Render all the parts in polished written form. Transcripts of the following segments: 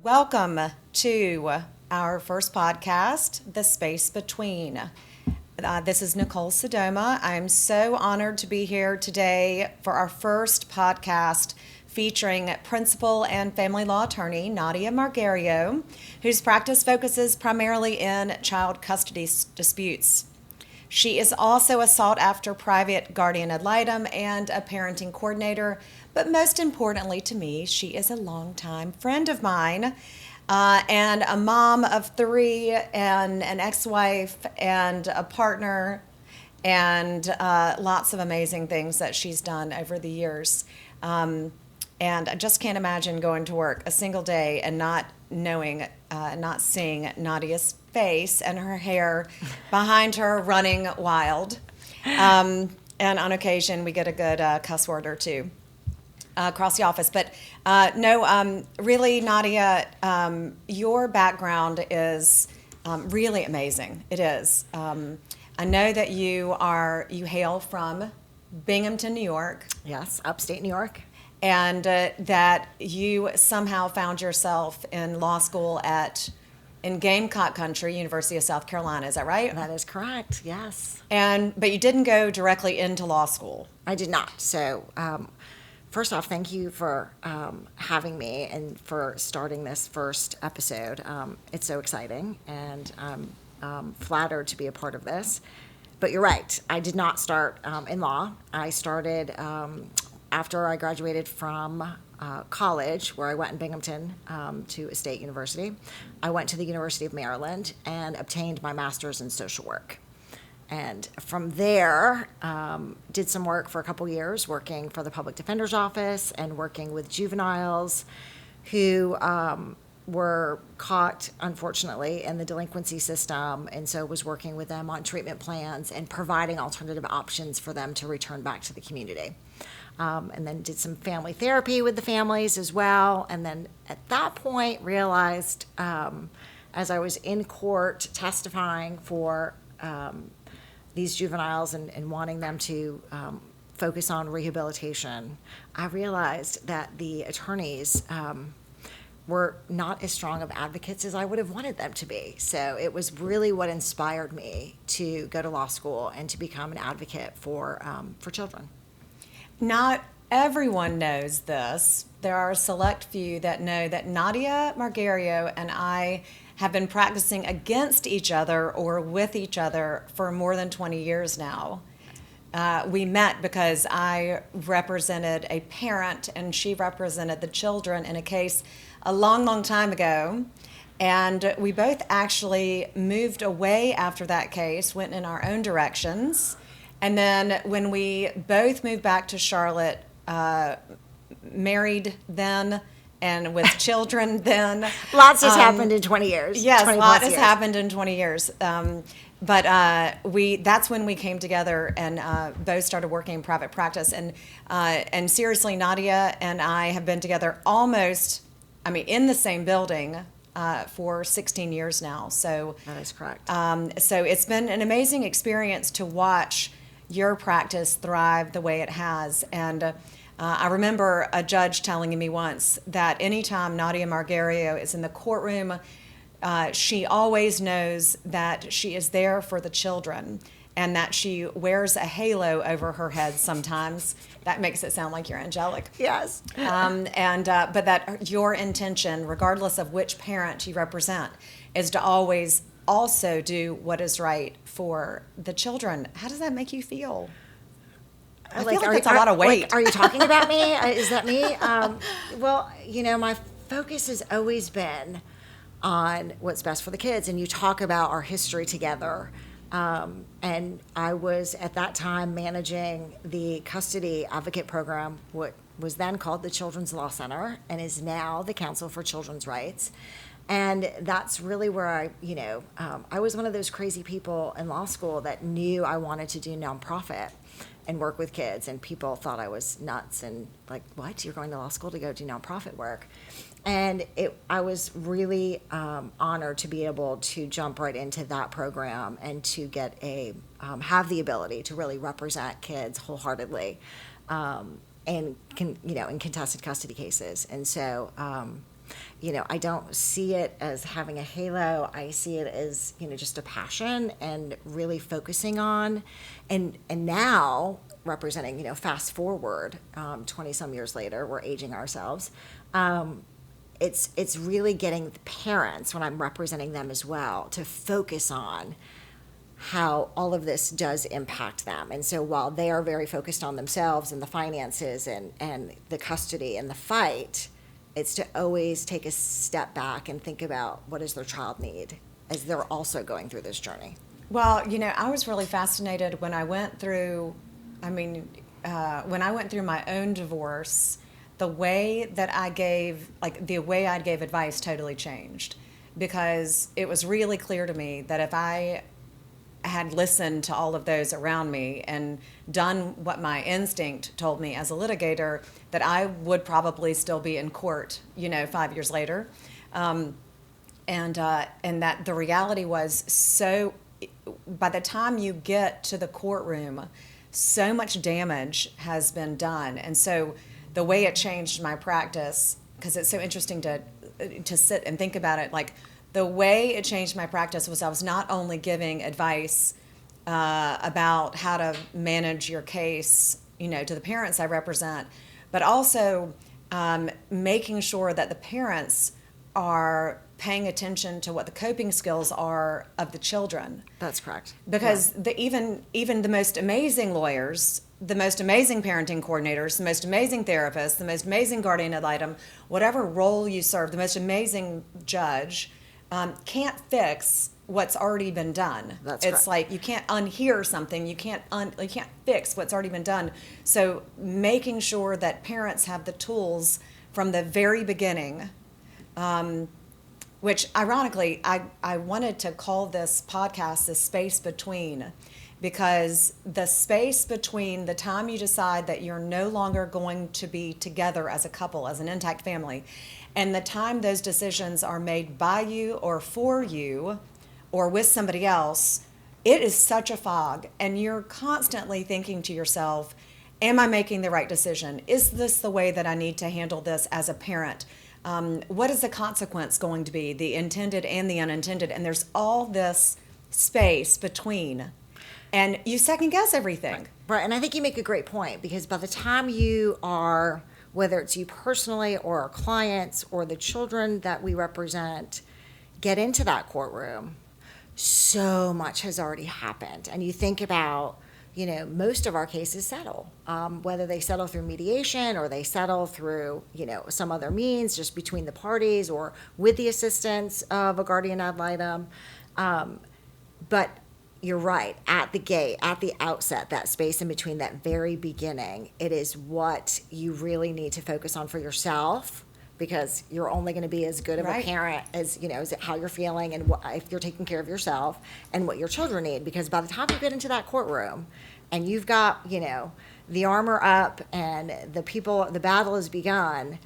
Welcome to our first podcast, The Space Between. This is Nicole Sodoma. I'm so honored to be here today for our first podcast featuring principal and family law attorney Nadia Margherio, whose practice focuses primarily in child custody disputes. She is also a sought-after private guardian ad litem and a parenting coordinator, but most importantly to me, she is a longtime friend of mine and a mom of three and an ex-wife and a partner and lots of amazing things that she's done over the years. And I just can't imagine going to work a single day and not knowing, not seeing Nadia's face and her hair behind her running wild. And on occasion, we get a good cuss word or two across the office. But really, Nadia, your background is really amazing. It is. I know that you hail from Binghamton, New York. Yes, upstate New York. And that you somehow found yourself in law school in Gamecock Country, University of South Carolina. Is that right? That is correct, yes. But you didn't go directly into law school. I did not. So, first off, thank you for having me and for starting this first episode. It's so exciting, and I'm flattered to be a part of this. But you're right. I did not start in law. I started after I graduated from college, where I went in Binghamton to a state university. I went to the University of Maryland and obtained my master's in social work. And from there, did some work for a couple years, working for the public defender's office and working with juveniles who were caught, unfortunately, in the delinquency system, and so was working with them on treatment plans and providing alternative options for them to return back to the community. And then did some family therapy with the families as well. And then at that point realized, as I was in court testifying for these juveniles and wanting them to focus on rehabilitation, I realized that the attorneys were not as strong of advocates as I would have wanted them to be. So it was really what inspired me to go to law school and to become an advocate for children. Not everyone knows this. There are a select few that know that Nadia Margherio and I have been practicing against each other or with each other for more than 20 years now. We met because I represented a parent and she represented the children in a case a long, long time ago. And we both actually moved away after that case, went in our own directions. And then when we both moved back to Charlotte, married then and with children then. Lots has happened in 20 years. Yes, a lot has happened in 20 years. But that's when we came together and both started working in private practice. And seriously, Nadia and I have been together in the same building for 16 years now. So that is correct. So it's been an amazing experience to watch your practice thrive the way it has. And I remember a judge telling me once that anytime Nadia Margherio is in the courtroom, she always knows that she is there for the children and that she wears a halo over her head sometimes. That makes it sound like you're angelic. Yes. But that your intention, regardless of which parent you represent, is to always also do what is right for the children. How does that make you feel? I feel like that's a lot of weight. Are you talking about me? Is that me? Well, my focus has always been on what's best for the kids. And you talk about our history together. And I was at that time managing the custody advocate program, what was then called the Children's Law Center and is now the Council for Children's Rights. And that's really where I was one of those crazy people in law school that knew I wanted to do nonprofit and work with kids. And people thought I was nuts and like, what? You're going to law school to go do nonprofit work? And I was really honored to be able to jump right into that program and to get have the ability to really represent kids wholeheartedly in contested custody cases. And so I don't see it as having a halo. I see it as, just a passion and really focusing on, and now representing, fast forward 20 some years later, we're aging ourselves. It's really getting the parents, when I'm representing them as well, to focus on how all of this does impact them. And so while they are very focused on themselves and the finances and the custody and the fight, it's to always take a step back and think about what does their child need as they're also going through this journey. Well, I was really fascinated when I went through, when I went through my own divorce, the way that I gave, the way I gave advice totally changed, because it was really clear to me that if I had listened to all of those around me and done what my instinct told me as a litigator, that I would probably still be in court, 5 years later. And that the reality was, so by the time you get to the courtroom, so much damage has been done. And so the way it changed my practice, because it's so interesting to sit and think about it, the way it changed my practice was I was not only giving advice about how to manage your case, to the parents I represent, but also making sure that the parents are paying attention to what the coping skills are of the children. That's correct. Because even the most amazing lawyers, the most amazing parenting coordinators, the most amazing therapists, the most amazing guardian ad litem, whatever role you serve, the most amazing judge, can't fix what's already been done. That's it's correct. like you can't unhear something. You can't fix what's already been done. So making sure that parents have the tools from the very beginning, which ironically I wanted to call this podcast The Space Between, because the space between the time you decide that you're no longer going to be together as a couple, as an intact family, and the time those decisions are made by you or for you or with somebody else, it is such a fog. And you're constantly thinking to yourself, am I making the right decision? Is this the way that I need to handle this as a parent? What is the consequence going to be, the intended and the unintended? And there's all this space between. And you second guess everything. Right. And I think you make a great point, because by the time you are, whether it's you personally or our clients or the children that we represent, get into that courtroom, so much has already happened. And you think about, most of our cases settle, whether they settle through mediation or they settle through, some other means just between the parties or with the assistance of a guardian ad litem. But you're right, at the gate, at the outset, that space in between, that very beginning, it is what you really need to focus on for yourself, because you're only going to be as good of a parent as, as how you're feeling and if you're taking care of yourself and what your children need. Because by the time you get into that courtroom and you've got, the armor up and the battle has begun,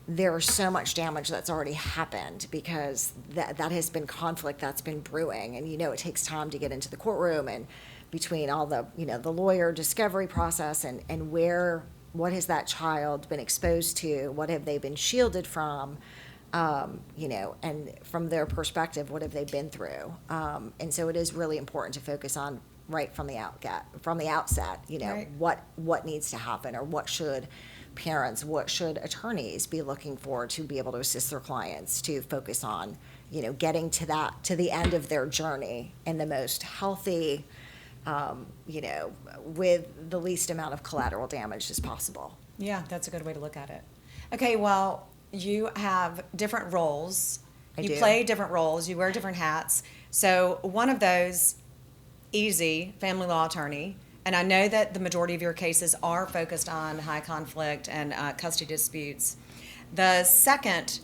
there's so much damage that's already happened, because that has been conflict that's been brewing. And, it takes time to get into the courtroom, and between all the, the lawyer discovery process and what has that child been exposed to? What have they been shielded from? And from their perspective, what have they been through? And so it is really important to focus on right from the outset, Right. what needs to happen, or what should parents, what should attorneys be looking for to be able to assist their clients to focus on, getting to the end of their journey in the most healthy, with the least amount of collateral damage as possible. Yeah, that's a good way to look at it. Okay, well, you have different roles. You do. play different roles. You wear different hats. So one of those, easy, family law attorney. And I know that the majority of your cases are focused on high conflict and custody disputes. The second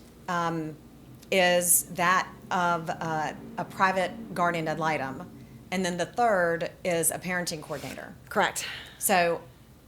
is that of a private guardian ad litem. And then the third is a parenting coordinator. Correct. So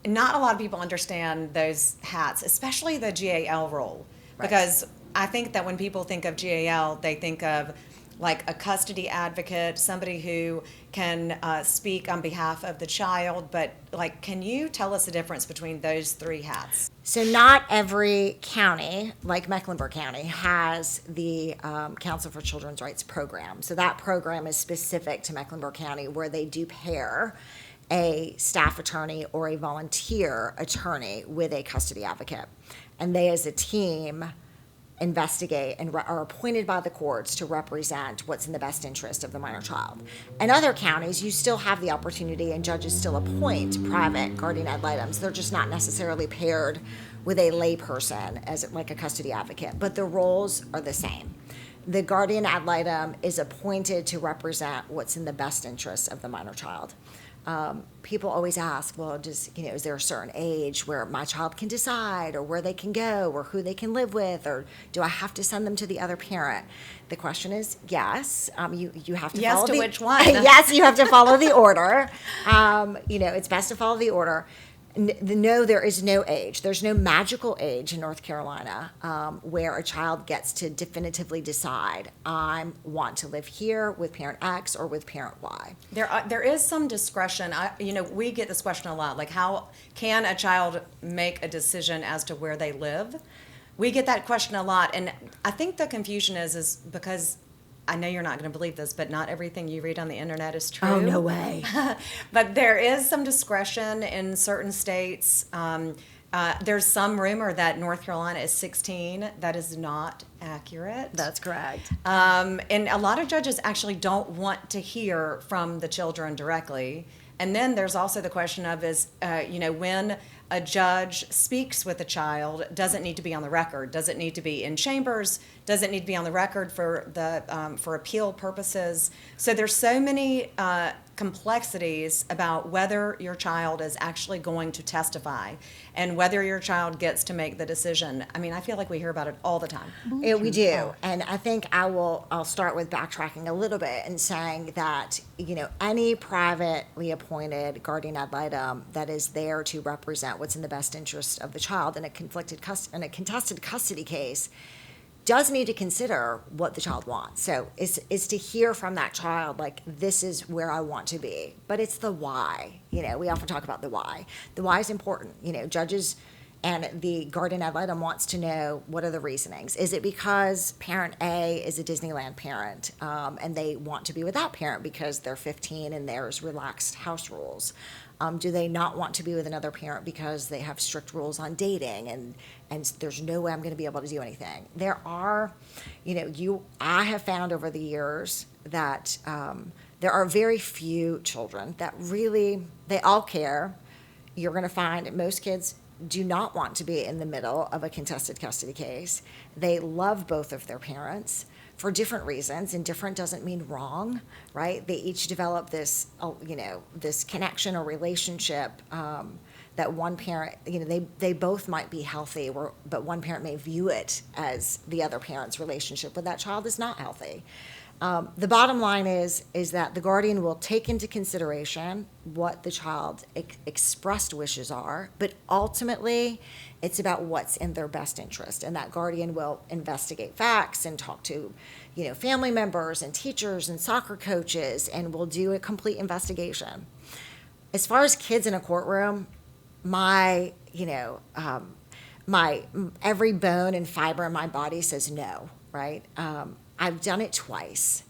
not a lot of people understand those hats, especially the GAL role. Right. Because I think that when people think of GAL, they think of like a custody advocate, somebody who can speak on behalf of the child. But can you tell us the difference between those three hats? So not every county, like Mecklenburg County, has the Council for Children's Rights program. So that program is specific to Mecklenburg County, where they do pair a staff attorney or a volunteer attorney with a custody advocate. And they, as a team, investigate and are appointed by the courts to represent what's in the best interest of the minor child. In other counties, you still have the opportunity, and judges still appoint private guardian ad litems. They're just not necessarily paired with a lay person as like a custody advocate, but the roles are the same. The guardian ad litem is appointed to represent what's in the best interest of the minor child. People always ask, well, is there a certain age where my child can decide, or where they can go, or who they can live with, or do I have to send them to the other parent? The question is yes. You have to Yes follow to the, which one? Yes, you have to follow the order. It's best to follow the order. No, there is no age. There's no magical age in North Carolina where a child gets to definitively decide, I want to live here with parent X or with parent Y. There is some discretion. We get this question a lot, like how can a child make a decision as to where they live? We get that question a lot, and I think the confusion is because I know you're not going to believe this, but not everything you read on the internet is true. Oh, no way. But there is some discretion in certain states. There's some rumor that North Carolina is 16. That is not accurate. That's correct. And a lot of judges actually don't want to hear from the children directly. And then there's also the question of when a judge speaks with a child, does it need to be on the record? Does it need to be in chambers? Does it need to be on the record for appeal purposes? So there's so many complexities about whether your child is actually going to testify and whether your child gets to make the decision. I mean, I feel like we hear about it all the time. Yeah, we do. And I think I'll start with backtracking a little bit and saying that, any privately appointed guardian ad litem that is there to represent what's in the best interest of the child in a contested custody case does need to consider what the child wants. So is to hear from that child, like, this is where I want to be. But it's the why. We often talk about the why. The why is important. Judges and the guardian ad litem wants to know, what are the reasonings? Is it because parent A is a Disneyland parent and they want to be with that parent because they're 15 and there's relaxed house rules? Do they not want to be with another parent because they have strict rules on dating and there's no way I'm going to be able to do anything? There are, I have found over the years that there are very few children that really, they all care. You're going to find most kids do not want to be in the middle of a contested custody case. They love both of their parents for different reasons, and different doesn't mean wrong, right? They each develop this, this connection or relationship that one parent, they both might be healthy, but one parent may view it as the other parent's relationship with that child is not healthy. The bottom line is that the guardian will take into consideration what the child's expressed wishes are, but ultimately it's about what's in their best interest. And that guardian will investigate facts and talk to, family members and teachers and soccer coaches, and will do a complete investigation. As far as kids in a courtroom, my every bone and fiber in my body says no, right? I've done it twice.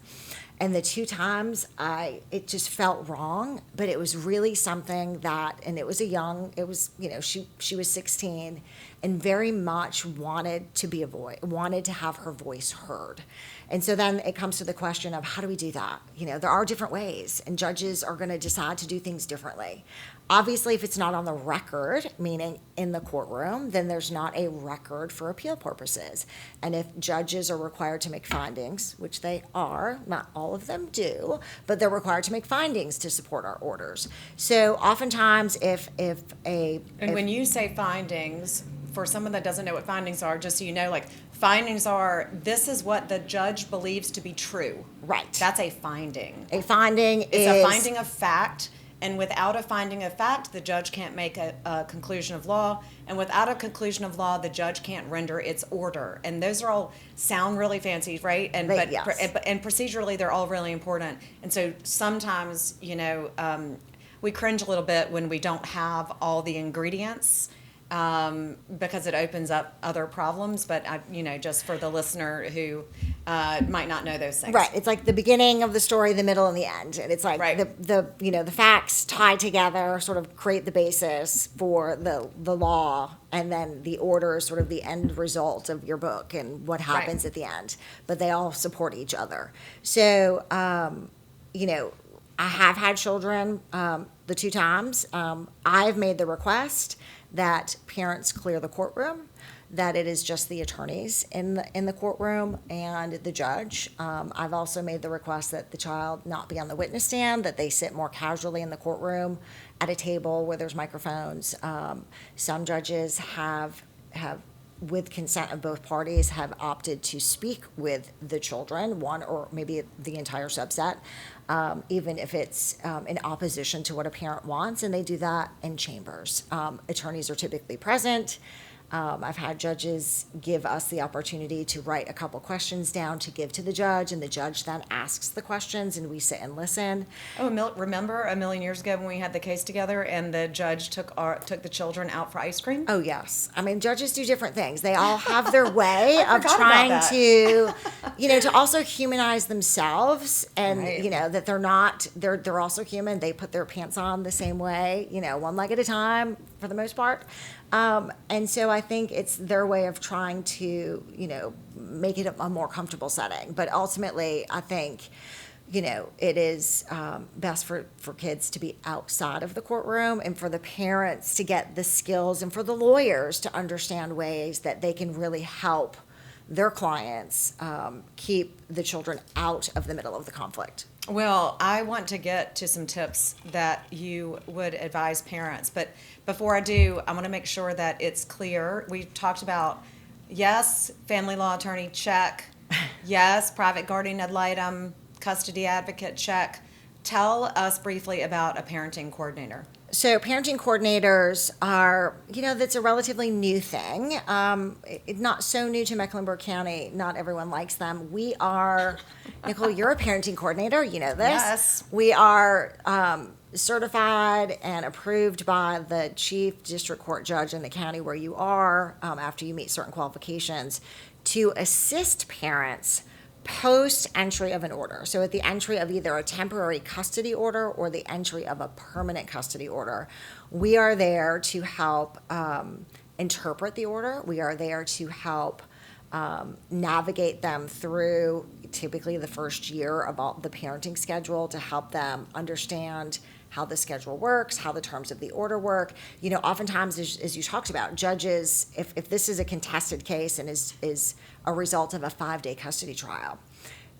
And the two times it just felt wrong, but it was really something that, and it was she was 16 and very much wanted to have her voice heard. And so then it comes to the question of, how do we do that? There are different ways, and judges are going to decide to do things differently. Obviously, if it's not on the record, meaning in the courtroom, then there's not a record for appeal purposes. And if judges are required to make findings, which they are, not all of them do, but they're required to make findings to support our orders. So oftentimes when you say findings, for someone that doesn't know what findings are, just so you know, like, findings are, this is what the judge believes to be true. Right. That's a finding. A finding It's a finding of fact, and without a finding of fact, the judge can't make a conclusion of law, and without a conclusion of law, the judge can't render its order. And those are all sound really fancy, right? And yes. and procedurally, they're all really important. And so sometimes, we cringe a little bit when we don't have all the ingredients. because it opens up other problems. But just for the listener who might not know those things. Right. It's like the beginning of the story, the middle, and the end. And it's like Right. the facts tied together sort of create the basis for the law, and then the order is sort of the end result of your book and what happens Right. at the end. But they all support each other. So, I have had children the two times. I've made the request that parents clear the courtroom, that it is just the attorneys in the courtroom and the judge. I've also made the request that the child not be on the witness stand, that they sit more casually in the courtroom at a table where there's microphones. Some judges have with consent of both parties, have opted to speak with the children, one or maybe the entire subset, even if it's in opposition to what a parent wants, and they do that in chambers. Attorneys are typically present. I've had judges give us the opportunity to write a couple questions down to give to the judge, and the judge then asks the questions, and we sit and listen. Oh, remember a million years ago when we had the case together and the judge took the children out for ice cream? Oh, yes. I mean, judges do different things. They all have their way I of forgot about trying that. to also humanize themselves, and, Right. that they're also human. They put their pants on the same way, one leg at a time for the most part. And so I think it's their way of trying to, make it a more comfortable setting. But ultimately, I think, it is best for kids to be outside of the courtroom, and for the parents to get the skills, and for the lawyers to understand ways that they can really help their clients keep the children out of the middle of the conflict. Well, I want to get to some tips that you would advise parents, but before I do, I want to make sure that it's clear. We talked about, yes, family law attorney, check. Yes, private guardian ad litem, custody advocate, check. Tell us briefly about a parenting coordinator. So parenting coordinators are, that's a relatively new thing. Not so new to Mecklenburg County. Not everyone likes them. We are, Nicole, you're a parenting coordinator. You know this. Yes. We are certified and approved by the chief district court judge in the county where you are, after you meet certain qualifications, to assist parents post entry of an order. So at the entry of either a temporary custody order or the entry of a permanent custody order, we are there to help interpret the order. We are there to help navigate them through typically the first year of the parenting schedule, to help them understand how the schedule works, how the terms of the order work. Oftentimes, as you talked about, judges, if this is a contested case and is a result of a 5-day custody trial,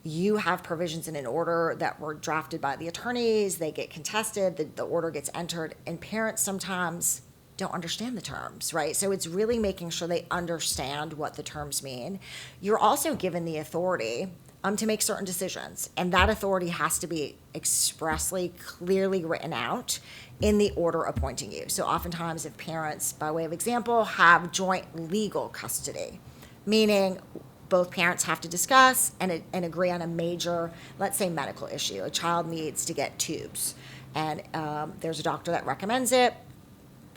you have provisions in an order that were drafted by the attorneys, they get contested, the order gets entered, and parents sometimes don't understand the terms, right? So it's really making sure they understand what the terms mean. You're also given the authority to make certain decisions, and that authority has to be expressly, clearly written out in the order appointing you. So oftentimes, if parents, by way of example, have joint legal custody, meaning both parents have to discuss and agree on a major, let's say, medical issue. A child needs to get tubes, and there's a doctor that recommends it.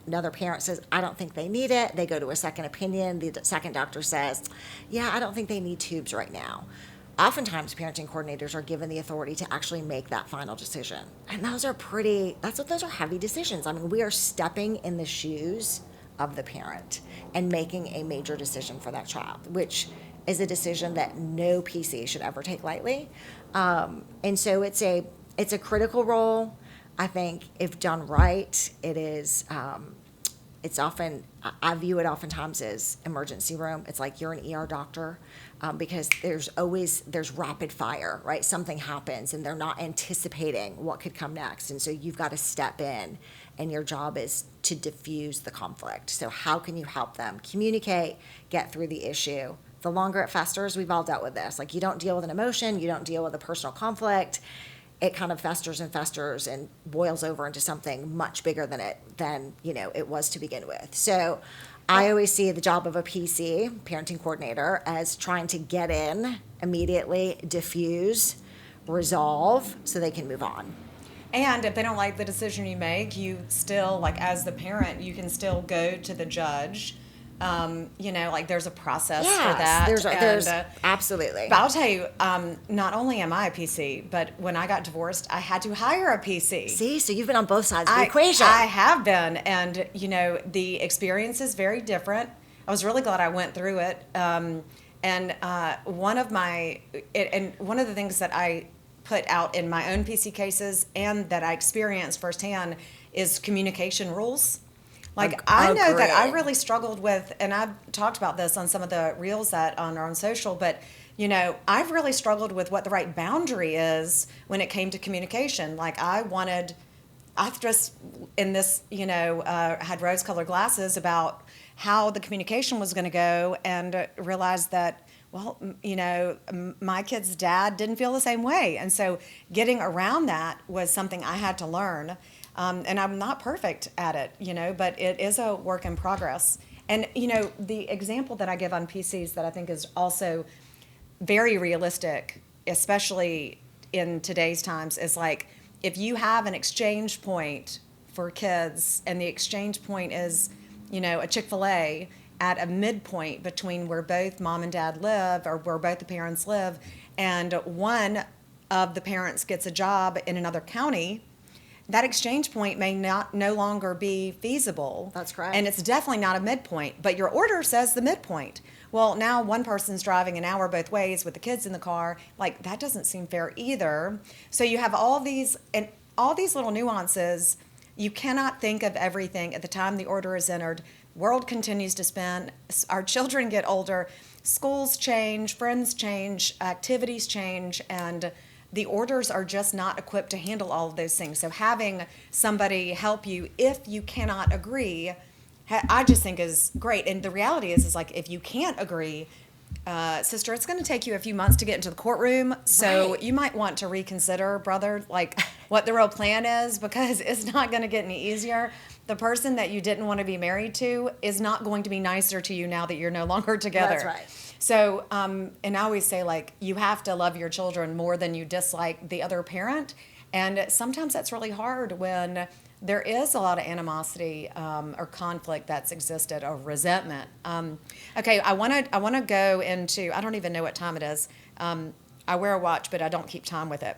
Another parent says, I don't think they need it. They go to a second opinion. The second doctor says, yeah, I don't think they need tubes right now. Oftentimes, parenting coordinators are given the authority to actually make that final decision. And those are heavy decisions. I mean, we are stepping in the shoes of the parent and making a major decision for that child, which is a decision that no PC should ever take lightly. And so it's a critical role. I think if done right, it's often, I view it oftentimes as emergency room. It's like you're an ER doctor, because there's rapid fire, right? Something happens and they're not anticipating what could come next. And so you've got to step in, and your job is to diffuse the conflict. So how can you help them communicate, get through the issue? The longer it festers, we've all dealt with this. Like, you don't deal with an emotion, you don't deal with a personal conflict. It kind of festers and boils over into something much bigger than it was to begin with. So I always see the job of a PC, parenting coordinator, as trying to get in immediately, diffuse, resolve, so they can move on. And if they don't like the decision you make, you still, like, as the parent, you can still go to the judge. Like, there's a process for Yes, that. there's absolutely. But I'll tell you, not only am I a PC, but when I got divorced, I had to hire a PC. See, so you've been on both sides of the equation. I have been, and the experience is very different. I was really glad I went through it. And one of the things that I put out in my own PC cases and that I experienced firsthand is communication rules. Like, I know that I really struggled with, and I've talked about this on some of the reels that are on social, but I've really struggled with what the right boundary is when it came to communication. Like, I just in this, had rose-colored glasses about how the communication was going to go, and realized that, well, my kid's dad didn't feel the same way. And so getting around that was something I had to learn. And I'm not perfect at it, but it is a work in progress. And, the example that I give on PCs that I think is also very realistic, especially in today's times, is like, if you have an exchange point for kids and the exchange point is, a Chick-fil-A at a midpoint between where both mom and dad live, or where both the parents live, and one of the parents gets a job in another county, that exchange point may no longer be feasible. That's correct. And it's definitely not a midpoint, but your order says the midpoint. Well, now one person's driving an hour both ways with the kids in the car. Like, that doesn't seem fair either. So you have all these little nuances. You cannot think of everything at the time the order is entered. World continues to spin. Our children get older. Schools change, friends change, activities change, and the orders are just not equipped to handle all of those things. So having somebody help you if you cannot agree, I just think is great. And the reality is like, if you can't agree, sister, it's going to take you a few months to get into the courtroom. So Right. you might want to reconsider, brother, like what the real plan is, because it's not going to get any easier. The person that you didn't want to be married to is not going to be nicer to you now that you're no longer together. That's right. So, and I always say, like, you have to love your children more than you dislike the other parent. And sometimes that's really hard when there is a lot of animosity or conflict that's existed, or resentment. Okay, I want to go into, I don't even know what time it is. I wear a watch, but I don't keep time with it.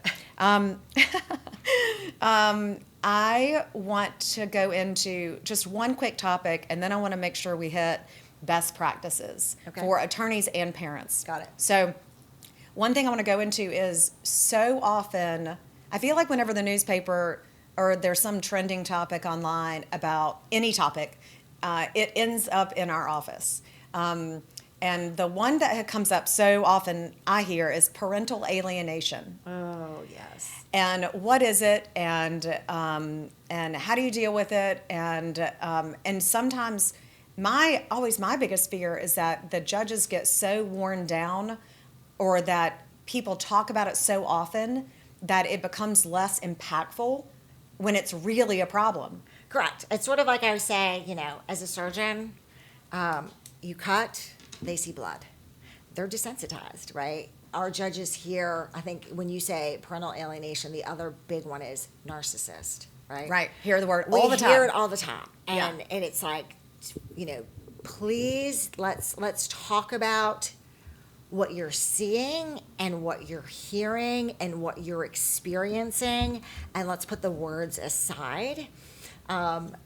I want to go into just one quick topic, and then I want to make sure we hit best practices for attorneys and parents. Got it. So one thing I want to go into is, so often, I feel like whenever the newspaper or there's some trending topic online about any topic, it ends up in our office. And the one that comes up so often, I hear, is parental alienation. Oh, yes. And what is it? And how do you deal with it? And sometimes my biggest fear is that the judges get so worn down, or that people talk about it so often that it becomes less impactful when it's really a problem. Correct. It's sort of like I was saying, as a surgeon, you cut, they see blood. They're desensitized, right? Our judges here, I think when you say parental alienation, the other big one is narcissist, right? Right. Hear the word We all the time. hear it all the time. Yeah. And it's like, please let's talk about what you're seeing and what you're hearing and what you're experiencing, and let's put the words aside.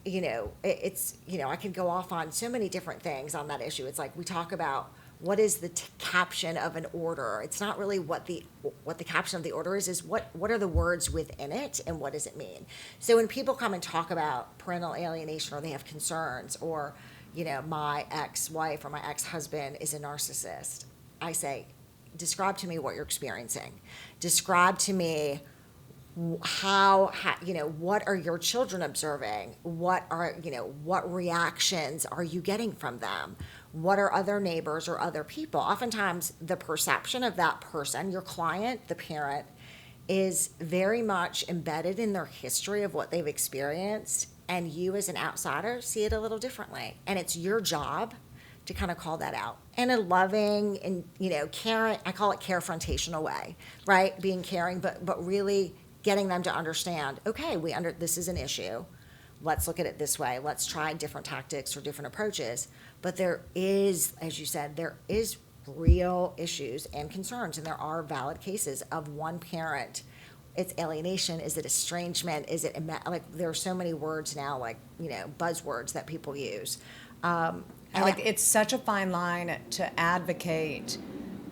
It's I could go off on so many different things on that issue. It's like we talk about what is the caption of an order. It's not really what the caption of the order is what are the words within it and what does it mean. So when people come and talk about parental alienation, or they have concerns, or my ex-wife or my ex-husband is a narcissist, I say, describe to me what you're experiencing. Describe to me how what are your children observing? What reactions are you getting from them? What are other neighbors or other people? Oftentimes the perception of that person, your client, the parent, is very much embedded in their history of what they've experienced, and you as an outsider see it a little differently. And it's your job to kind of call that out in a loving and caring, I call it carefrontational way, right? Being caring, but really getting them to understand, okay, this is an issue. Let's look at it this way. Let's try different tactics or different approaches. But there is, as you said, there is real issues and concerns, and there are valid cases of one parent. It's alienation. Is it estrangement? Is it like there are so many words now, like buzzwords that people use. It's such a fine line to advocate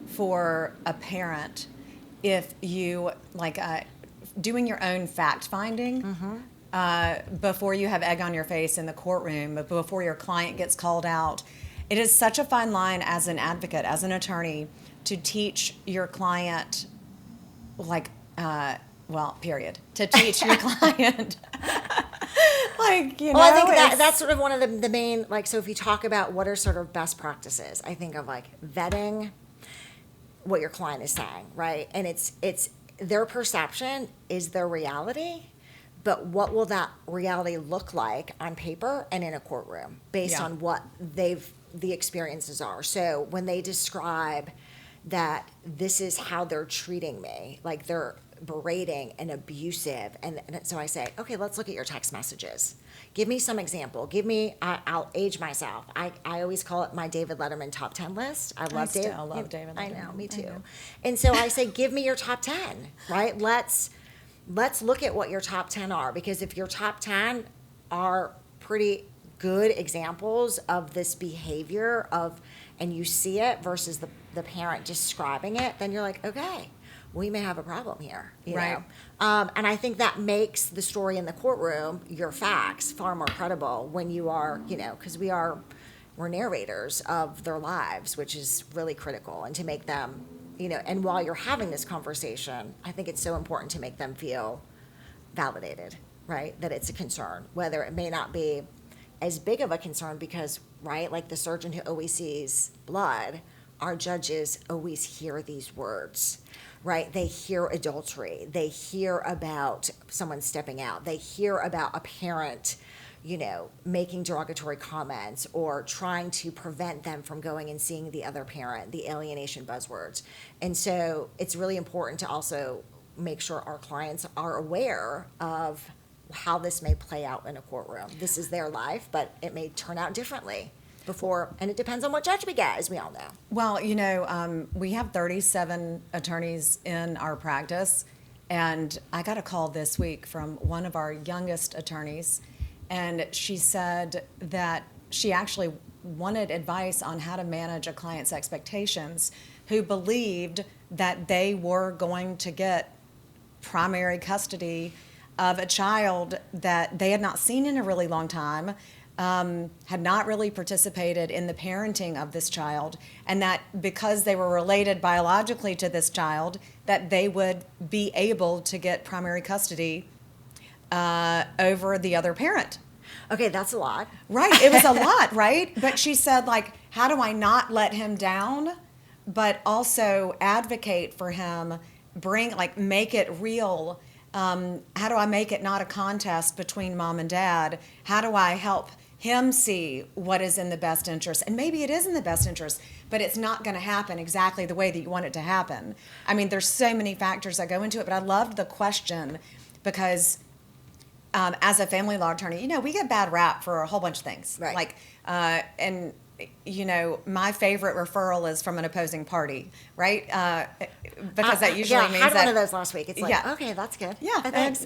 for a parent if you doing your own fact finding before you have egg on your face in the courtroom, but before your client gets called out. It is such a fine line as an advocate, as an attorney, to teach your client, period, to teach your client. I think that's sort of one of the main, so if you talk about what are sort of best practices, I think of vetting what your client is saying, right? And it's their perception is their reality, but what will that reality look like on paper and in a courtroom based on what the experiences are. So when they describe that this is how they're treating me, like they're berating and abusive, and so I say, okay, let's look at your text messages. Give me some example. I'll age myself. I always call it my David Letterman top 10 list. I love David Letterman. I know, me too. And so I say, give me your top 10, right? Let's look at what your top 10 are, because if your top 10 are pretty good examples of this behavior and you see it versus the parent describing it, then you're like, okay, we may have a problem here, you know? And I think that makes the story in the courtroom, your facts, far more credible when you are, because we're narrators of their lives, which is really critical, and to make them, and while you're having this conversation, I think it's so important to make them feel validated, right? That it's a concern, whether it may not be as big of a concern because, right, like the surgeon who always sees blood, our judges always hear these words, right? They hear adultery. They hear about someone stepping out. They hear about a parent, making derogatory comments or trying to prevent them from going and seeing the other parent, the alienation buzzwords. And so it's really important to also make sure our clients are aware of how this may play out in a courtroom. This is their life, but it may turn out differently and it depends on what judge we get, as we all know. Well, we have 37 attorneys in our practice, and I got a call this week from one of our youngest attorneys, and she said that she actually wanted advice on how to manage a client's expectations who believed that they were going to get primary custody of a child that they had not seen in a really long time, had not really participated in the parenting of this child, and that because they were related biologically to this child, that they would be able to get primary custody over the other parent. Okay, that's a lot. Right, it was a lot, right? But she said, how do I not let him down, but also advocate for him, make it real? How do I make it not a contest between mom and dad? How do I help him see what is in the best interest? And maybe it is in the best interest, but it's not going to happen exactly the way that you want it to happen. I mean, there's so many factors that go into it, but I loved the question because as a family law attorney, we get bad rap for a whole bunch of things. Right. My favorite referral is from an opposing party, right? Because that usually means that. I had one of those last week. It's okay, that's good. Yeah, thanks.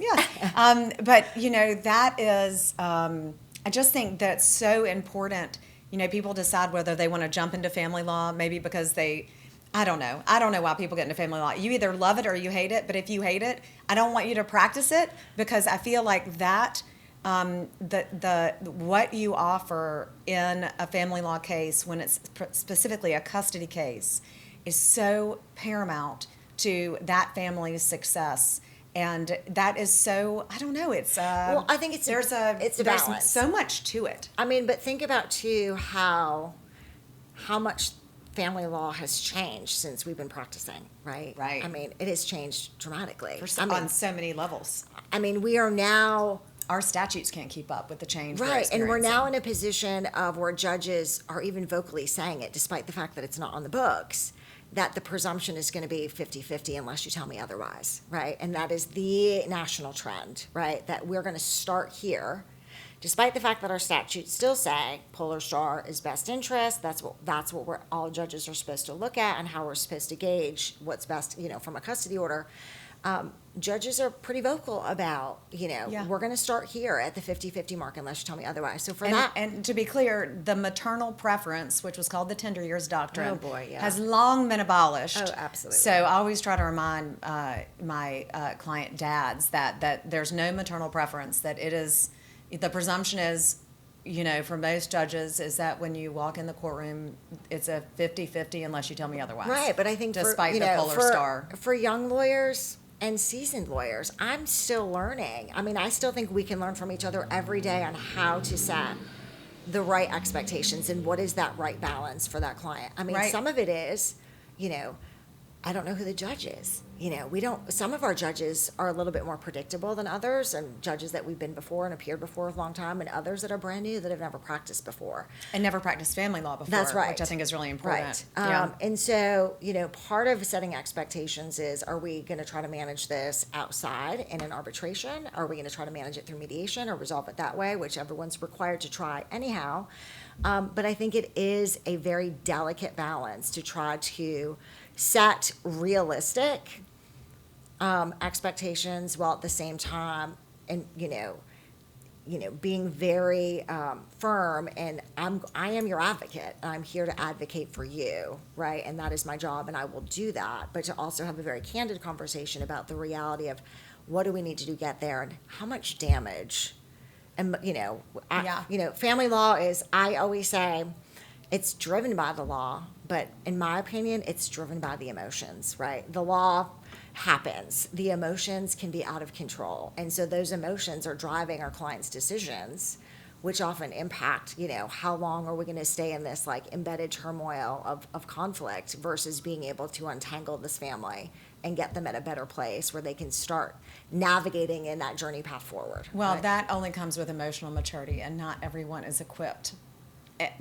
But that is, I just think that's so important. People decide whether they want to jump into family law, maybe because I don't know. I don't know why people get into family law. You either love it or you hate it, but if you hate it, I don't want you to practice it because I feel like that what you offer in a family law case when it's specifically a custody case is so paramount to that family's success. And that is so, I don't know, it's well, I think there's balance. So much to it. I mean, but think about too how much family law has changed since we've been practicing, right? Right. I mean, it has changed dramatically. On so many levels. I mean, we are now... Our statutes can't keep up with the change. Right, and we're now in a position of where judges are even vocally saying it, despite the fact that it's not on the books, that the presumption is going to be 50-50 unless you tell me otherwise, right? And that is the national trend, right? That we're going to start here, despite the fact that our statutes still say polar star is best interest. That's what we're, all judges are supposed to look at, and how we're supposed to gauge what's best, from a custody order. Judges are pretty vocal about, we're going to start here at the 50-50 mark unless you tell me otherwise. So for that. And to be clear, the maternal preference, which was called the tender years doctrine, Oh, boy, yeah. has long been abolished. Oh, absolutely. So I always try to remind my client dads that there's no maternal preference, that it is, the presumption is, for most judges, is that when you walk in the courtroom, it's a 50-50 unless you tell me otherwise. Right, but I think despite the polar star. For young lawyers and seasoned lawyers, I'm still learning. I mean, I still think we can learn from each other every day on how to set the right expectations and what is that right balance for that client. I mean, some of it is, I don't know who the judge is. Some of our judges are a little bit more predictable than others, and judges that we've been before and appeared before a long time, and others that are brand new that have never practiced before. And never practiced family law before. That's right. Which I think is really important. Right. Yeah. And so, part of setting expectations is, are we going to try to manage this outside in an arbitration? Are we going to try to manage it through mediation or resolve it that way, which everyone's required to try anyhow? But I think it is a very delicate balance to try to set realistic expectations while at the same time, and being very firm. And I am your advocate. I'm here to advocate for you, right? And that is my job, and I will do that. But to also have a very candid conversation about the reality of what do we need to do to get there, and how much damage. And family law is, I always say, it's driven by the law, but in my opinion, it's driven by the emotions, right? The law happens. The emotions can be out of control. And so those emotions are driving our clients' decisions, which often impact, how long are we going to stay in this embedded turmoil of conflict versus being able to untangle this family and get them at a better place where they can start navigating in that journey path forward. Well, right? That only comes with emotional maturity, and not everyone is equipped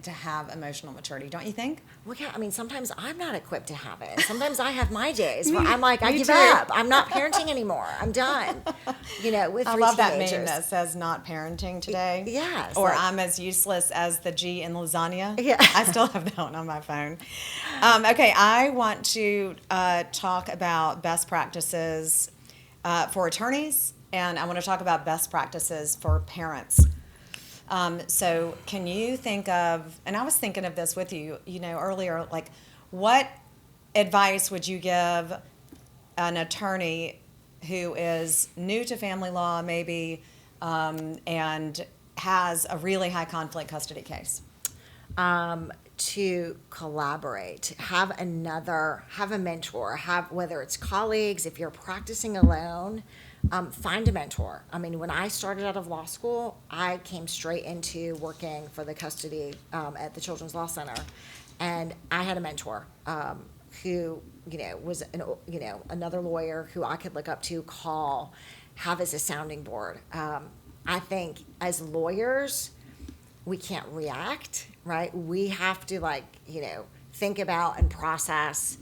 to have emotional maturity, don't you think? Well, yeah, I mean, sometimes I'm not equipped to have it. Sometimes I have my days where I'm like, I give too. up. I'm not parenting anymore. I'm done. With I three love that teenagers. meme that says "not parenting today." Yes, Or I'm as useless as the G in lasagna. Yeah. I still have that one on my phone. Okay, I want to talk about best practices for attorneys, and I want to talk about best practices for parents. So can you think of, and I was thinking of this with you, earlier, what advice would you give an attorney who is new to family law maybe, and has a really high conflict custody case? To collaborate, have a mentor, whether it's colleagues, if you're practicing alone, find a mentor. I mean, when I started out of law school, I came straight into working for the custody at the Children's Law Center, and I had a mentor who, was another lawyer who I could look up to, call, have as a sounding board. I think as lawyers, we can't react, right? We have to think about and process.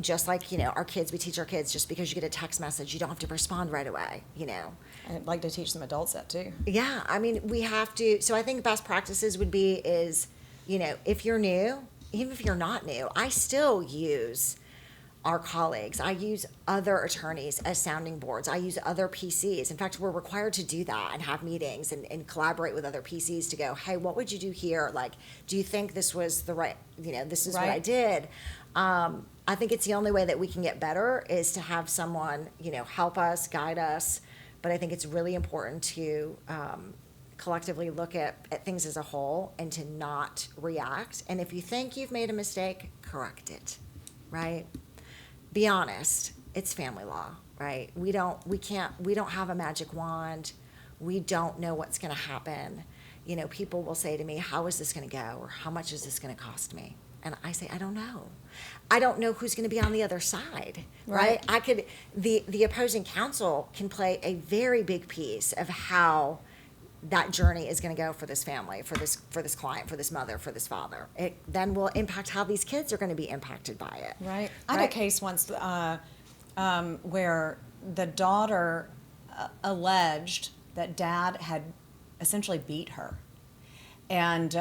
Just like, our kids, we teach our kids, just because you get a text message, you don't have to respond right away, I'd like to teach some adults that too. Yeah, I mean, we have to. So I think best practices would be if you're new, even if you're not new, I still use our colleagues. I use other attorneys as sounding boards. I use other PCs. In fact, we're required to do that and have meetings and collaborate with other PCs to go, hey, what would you do here? Do you think this was the right, this is what I did? I think it's the only way that we can get better is to have someone, help us, guide us. But I think it's really important to collectively look at things as a whole and to not react. And if you think you've made a mistake, correct it, right? Be honest. It's family law, right? We don't have a magic wand. We don't know what's going to happen. People will say to me, how is this going to go? Or how much is this going to cost me? And I say, I don't know. I don't know who's going to be on the other side, right? The opposing counsel can play a very big piece of how that journey is going to go for this family, for this client, for this mother, for this father. It then will impact how these kids are going to be impacted by it. Right. I had a case once where the daughter alleged that dad had essentially beat her. And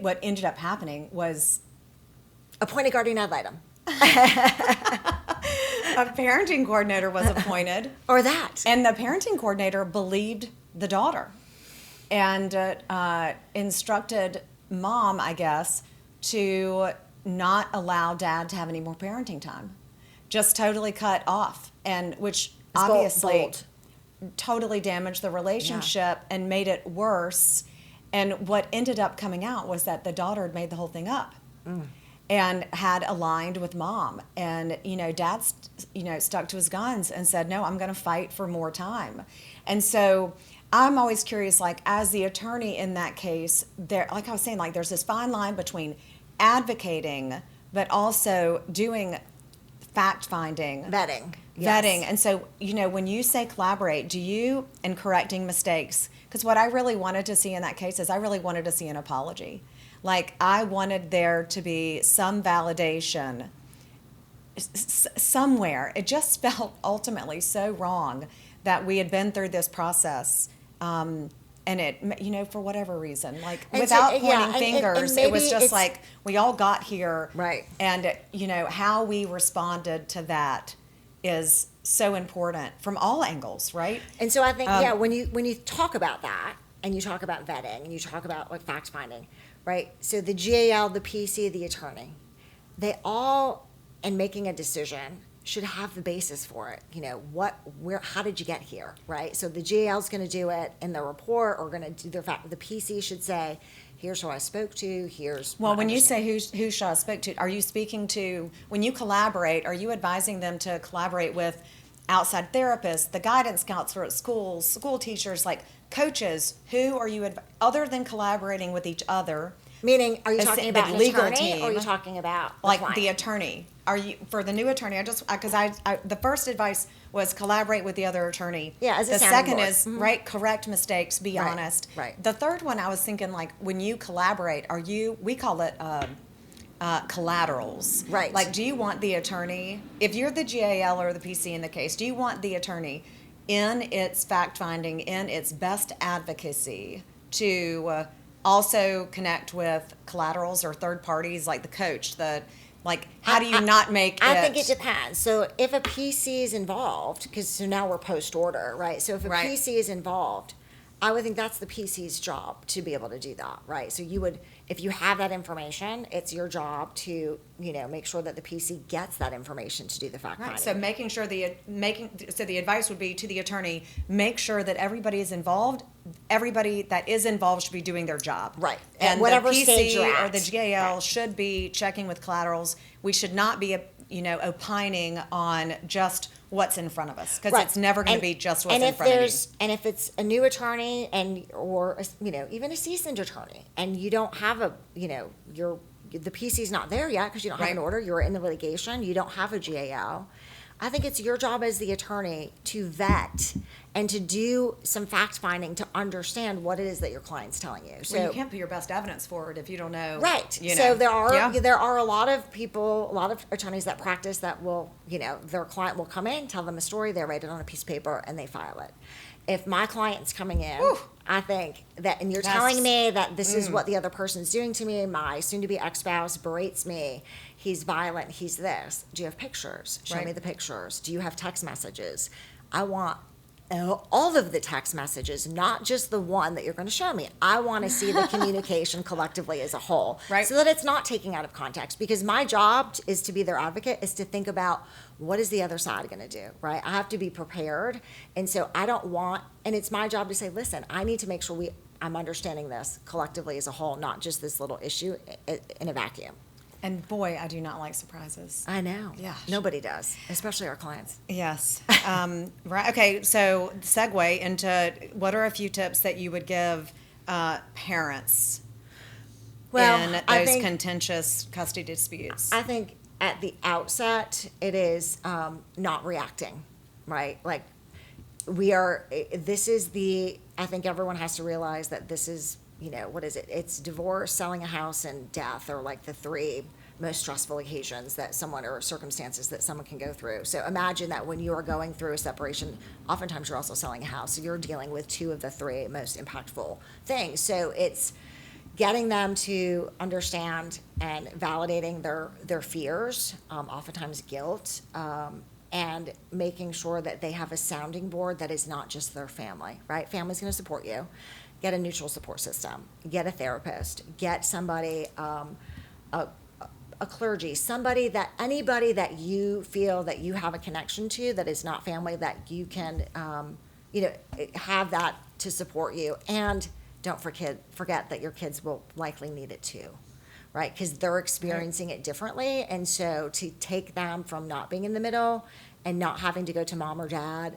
what ended up happening was Appointed guardian ad litem. a parenting coordinator was appointed. Or that. And the parenting coordinator believed the daughter and instructed mom, I guess, to not allow dad to have any more parenting time. Just totally cut off. And which obviously bold. Totally damaged the relationship and made it worse. And what ended up coming out was that the daughter had made the whole thing up. And had aligned with mom. And, dad, stuck to his guns and said, no, I'm going to fight for more time. And so I'm always curious, like, as the attorney in that case, there, like I was saying, like, there's this fine line between advocating, but also doing fact-finding. Vetting. Vetting. And so, when you say collaborate, and correcting mistakes, because what I really wanted to see in that case is I really wanted to see an apology. Like, I wanted there to be some validation somewhere. It just felt ultimately so wrong that we had been through this process, and it, for whatever reason, like, And without so, pointing fingers, and it was maybe just it's- like we all got here. Right. And, how we responded to that is so important from all angles, right? And so I think, when you talk about that, and you talk about vetting, and you talk about like fact finding, right? So the GAL, the PC, the attorney, they all, in making a decision, should have the basis for it. How did you get here, right? So the GAL is going to do it in the report, or going to do the fact. The PC should say, here's who I spoke to. Here's well, when you say who should I speak to, are you speaking to, when you collaborate, are you advising them to collaborate with outside therapists, the guidance counselor at schools, school teachers, like coaches? Who are you, other than collaborating with each other? Meaning, are you talking about the an legal attorney, team, or are you talking about the like client? the attorney? Are you, for the new attorney? Because the first advice was collaborate with the other attorney. Yeah, as a the sounding second board. is right, correct mistakes, be Right, honest. right. The third one, I was thinking, like, when you collaborate, we call it collaterals. Right. Like, do you want the attorney, if you're the GAL or the PC in the case, do you want the attorney in its fact finding, in its best advocacy, to also connect with collaterals or third parties, like the coach, how do you not make it? I think it depends. So if a PC is involved, so now we're post order, right? So if a Right. PC is involved, I would think that's the PC's job to be able to do that, right? So if you have that information, it's your job to, make sure that the PC gets that information to do the fact finding. Right. So making sure the advice would be to the attorney, make sure that everybody is involved. Everybody that is involved should be doing their job. Right. At And whatever the PC stage you're or at. the GAL Right. should be checking with collaterals. We should not be, opining on just what's in front of us, because Right. it's never going to be just what's and in if front of you. And if it's a new attorney or even a seasoned attorney, and you don't have the PC's not there yet because you don't have an Right. order, you're in the litigation, you don't have a GAL, I think it's your job as the attorney to vet and to do some fact finding to understand what it is that your client's telling you. So Well, you can't put your best evidence forward if you don't know. right. You know. So there are Yeah. there are a lot of people, a lot of attorneys that practice that will, their client will come in, tell them a story, they write it on a piece of paper, and they file it. If my client's coming in, Whew. I think that, and you're That's- telling me that this is what the other person's doing to me, my soon-to-be ex-spouse berates me, he's violent, he's this. Do you have pictures? Show me Right. the pictures. Do you have text messages? I want all of the text messages, not just the one that you're going to show me. I want to see the communication collectively as a whole, Right. so that it's not taking out of context. Because my job is to be their advocate, is to think about what is the other side going to do, right? I have to be prepared, and so I don't want. And it's my job to say, listen, I need to make sure I'm understanding this collectively as a whole, not just this little issue in a vacuum. And boy, I do not like surprises. I know. Yeah. Nobody does, especially our clients. Yes. Right. Okay. So segue into what are a few tips that you would give parents in I those think contentious custody disputes? I think at the outset, it is not reacting, right? Like, I think everyone has to realize that this is, what is it? It's divorce, selling a house, and death are like the three most stressful occasions that someone, or circumstances that someone can go through. So imagine that when you are going through a separation, oftentimes you're also selling a house. So you're dealing with two of the three most impactful things. So it's getting them to understand and validating their fears, oftentimes guilt, and making sure that they have a sounding board that is not just their family, right? Family's going to support you. Get a neutral support system. Get a therapist. Get somebody, a clergy, anybody that you feel that you have a connection to that is not family, that you can, have that to support you. And don't forget that your kids will likely need it too, right? Because they're experiencing it differently. And so to take them from not being in the middle and not having to go to mom or dad,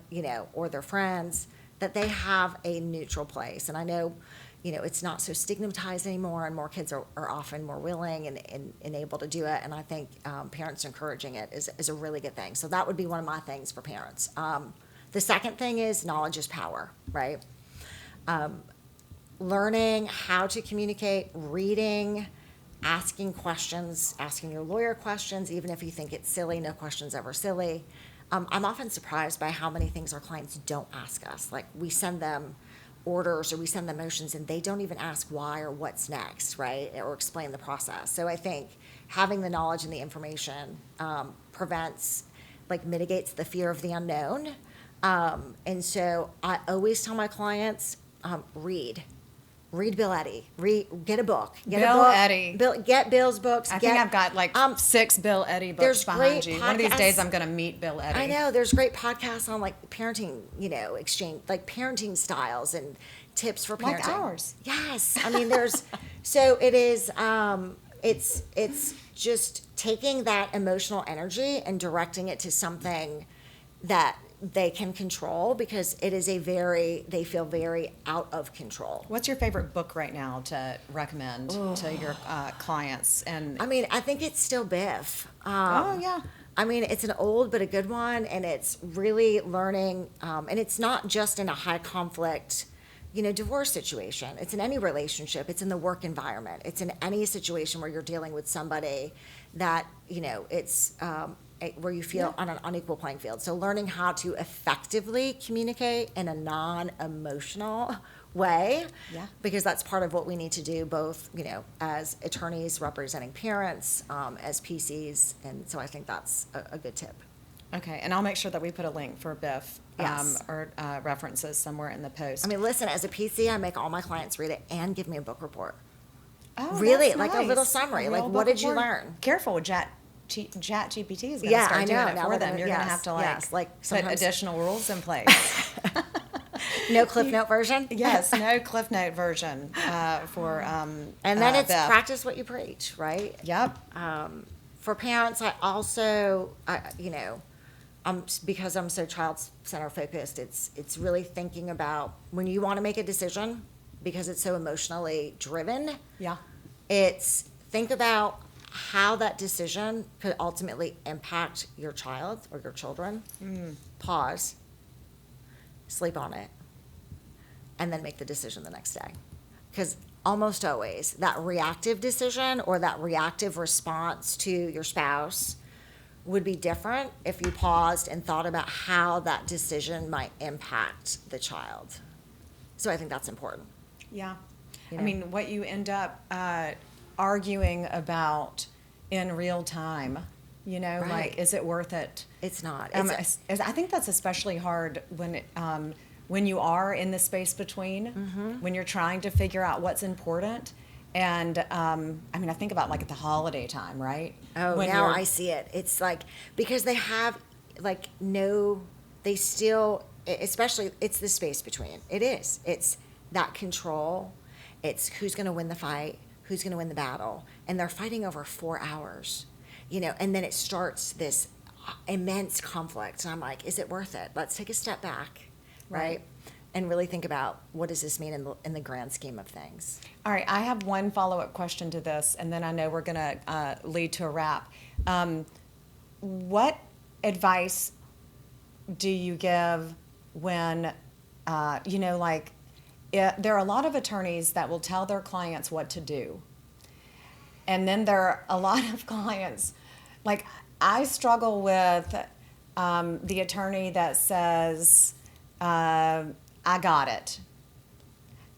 or their friends, that they have a neutral place. And I know, it's not so stigmatized anymore, and more kids are often more willing and able to do it. And I think parents encouraging it is a really good thing. So that would be one of my things for parents. The second thing is knowledge is power, right? Learning how to communicate, reading, asking questions, asking your lawyer questions, even if you think it's silly. No question's ever silly. I'm often surprised by how many things our clients don't ask us. Like, we send them orders or we send them motions and they don't even ask why or what's next, right? Or explain the process. So I think having the knowledge and the information mitigates the fear of the unknown. And so I always tell my clients, read Bill Eddy. Get a book. Eddy. Get Bill's books. I think I've got 6 Bill Eddy books behind you. One of these days I'm going to meet Bill Eddy. I know. There's great podcasts on parenting, exchange, parenting styles and tips for parenting. Like ours. Yes. I mean, so it is, it's just taking that emotional energy and directing it to something that they can control, because they feel very out of control. What's your favorite book right now to recommend to your clients? And I mean, I think it's still Biff. yeah. I mean, it's an old but a good one, and it's really learning, and it's not just in a high conflict, divorce situation. It's in any relationship. It's in the work environment. It's in any situation where you're dealing with somebody that, it's where you feel on an unequal playing field. So learning how to effectively communicate in a non-emotional way, because that's part of what we need to do, both, as attorneys representing parents, as PCs. And so I think that's a good tip. Okay, and I'll make sure that we put a link for Biff Yes. or references somewhere in the post. I mean, listen, as a PC, I make all my clients read it and give me a book report. Oh, Really, that's like a nice. little summary. A Like, real what book did you report. learn? Careful with ChatGPT is going to Yeah, start I doing know. it Now for we're them. gonna- You're going to yes, have to yes, put sometimes- additional rules in place. No Cliff Note version? Yes, no Cliff Note version for And then it's Biff. practice what you preach, right? Yep. For parents, I also, because I'm so child center focused, it's really thinking about when you want to make a decision, because it's so emotionally driven. Yeah. It's think about how that decision could ultimately impact your child or your children. Pause, sleep on it, and then make the decision the next day. Because almost always that reactive decision or that reactive response to your spouse would be different if you paused and thought about how that decision might impact the child. So I think that's important. Yeah. You I know? mean, what you end up arguing about in real time, Right. like, is it worth it? It's not. I think that's especially hard when you are in the space between, when you're trying to figure out what's important. And I think about like at the holiday time, right? Oh, When now you're- I see it. It's like, because they have especially it's the space between. It is. It's that control. It's who's going to win the fight, who's going to win the battle. And they're fighting over 4 hours, and then it starts this immense conflict. And I'm like, is it worth it? Let's take a step back, right? And really think about, what does this mean in the grand scheme of things? All right, I have one follow-up question to this, and then I know we're going to lead to a wrap. What advice do you give when, like, there are a lot of attorneys that will tell their clients what to do. And then there are a lot of clients, like, I struggle with the attorney that says, I got it.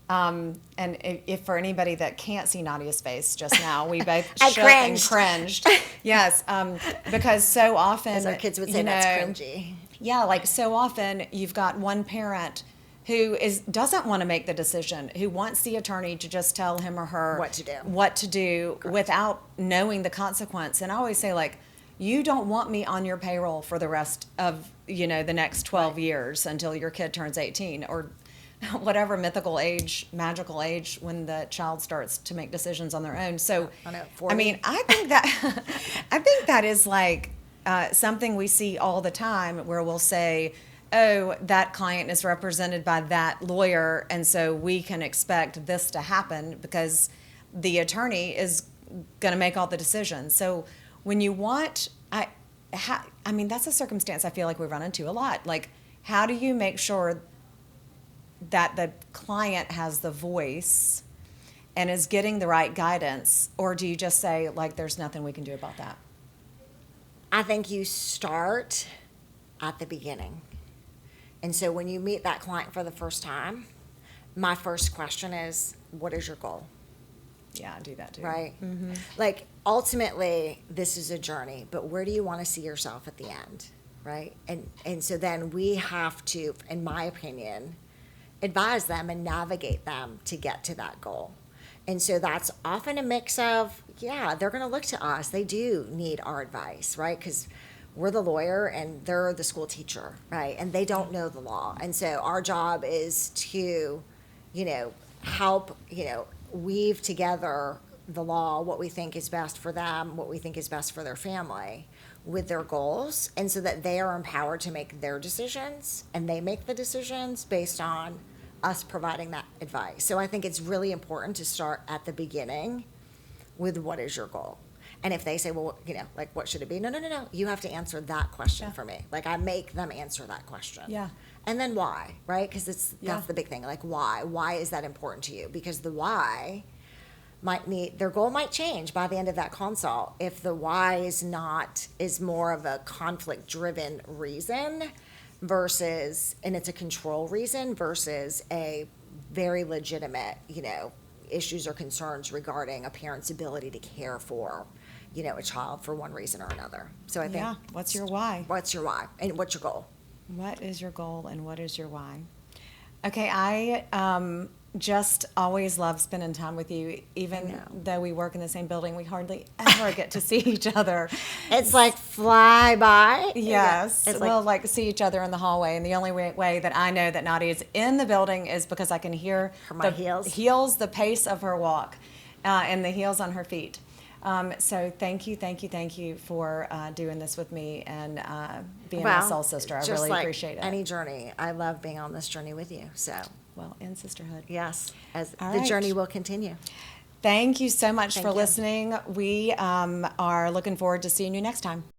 And if for anybody that can't see Nadia's face just now, we both I shook and cringed. Yes, because so often, As our kids would say, that's cringy. Yeah, like so often you've got one parent who doesn't want to make the decision, who wants the attorney to just tell him or her what to do without knowing the consequence. And I always say, like, you don't want me on your payroll for the rest of, the next 12 years until your kid turns 18 or whatever magical age when the child starts to make decisions on their own. So, I mean, I think that is like something we see all the time where we'll say, oh, that client is represented by that lawyer, and so we can expect this to happen because the attorney is going to make all the decisions. So when you want, I mean, that's a circumstance I feel like we run into a lot. Like, how do you make sure that the client has the voice and is getting the right guidance, or do you just say, like, there's nothing we can do about that? I think you start at the beginning. And so when you meet that client for the first time, my first question is, what is your goal? Yeah, I do that too. Right? Mm-hmm. Like, ultimately, this is a journey, but where do you want to see yourself at the end? Right? And so then we have to, in my opinion, advise them and navigate them to get to that goal. And so that's often a mix of, yeah, they're going to look to us. They do need our advice, right? Because we're the lawyer and they're the school teacher, right? And they don't know the law. And so our job is to, help, weave together the law, what we think is best for them, what we think is best for their family with their goals. And so that they are empowered to make their decisions and they make the decisions based on us providing that advice. So I think it's really important to start at the beginning with what is your goal. And if they say, well, like, what should it be? No. You have to answer that question for me. Like, I make them answer that question. Yeah. And then why, right? Because that's the big thing. Like, why? Why is that important to you? Because the why their goal might change by the end of that consult. If the why is more of a conflict-driven reason and it's a control reason versus a very legitimate, issues or concerns regarding a parent's ability to care for, a child for one reason or another. So I think, what's your why? What's your why? And what's your goal? What is your goal and what is your why? Okay, I just always love spending time with you. Even though we work in the same building, we hardly ever get to see each other. It's like fly by. Yes. We'll like see each other in the hallway. And the only way that I know that Nadia is in the building is because I can hear my heels, the pace of her walk, and the heels on her feet. So thank you for doing this with me and being my soul sister. I really appreciate it. Any journey, I love being on this journey with you. So, in sisterhood. Yes, the journey will continue. Thank you so much for listening. We are looking forward to seeing you next time.